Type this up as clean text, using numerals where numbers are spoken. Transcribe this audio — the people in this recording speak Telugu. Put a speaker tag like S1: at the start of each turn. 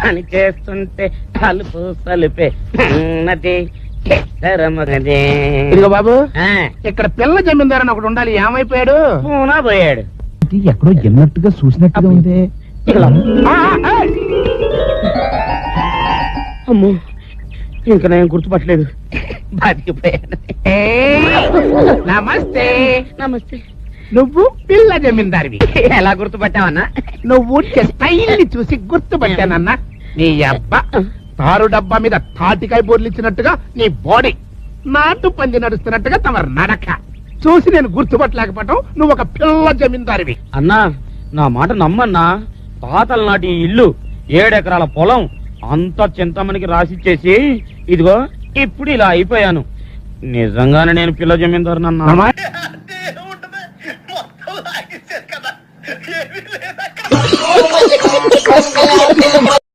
S1: పని చేస్తుంటే తలుపు సలుపే నది
S2: ఇదిగో బాబు, ఇక్కడ పిల్ల జమీందారని ఒకటి ఉండాలి, ఏమైపోయాడు?
S1: పూనా పోయాడు.
S2: ఎక్కడో ఎన్నట్టుగా చూసినట్టుగా ఉంది.
S1: అమ్మో, ఇంకా నేను గుర్తుపట్టలేదు. బతికిపోయాను.
S2: నమస్తే.
S1: నమస్తే.
S2: నువ్వు పిల్ల జమీందారివి.
S1: ఎలా గుర్తుపట్టావన్నా?
S2: నువ్వు స్టైల్ ని చూసి గుర్తుపట్టానన్నా. నీ అబ్బా తారు డబ్బా మీద తాటికాయ బోర్లిచ్చినట్టుగా నీ బాడీ, నాటు పంది నడుస్తున్నట్టుగా తమ నడక చూసి నేను గుర్తుపట్టలేకపోవటం. నువ్వు ఒక పిల్ల జమీందారివి.
S1: అన్నా, నా మాట నమ్మన్నా. తాతల నాటి ఇల్లు, 7 ఎకరాల పొలం అంతా చింతమనికి రాసిచ్చేసి ఇదిగో ఇప్పుడు ఇలా అయిపోయాను. నిజంగానే నేను పిల్ల జమీందారునన్నా.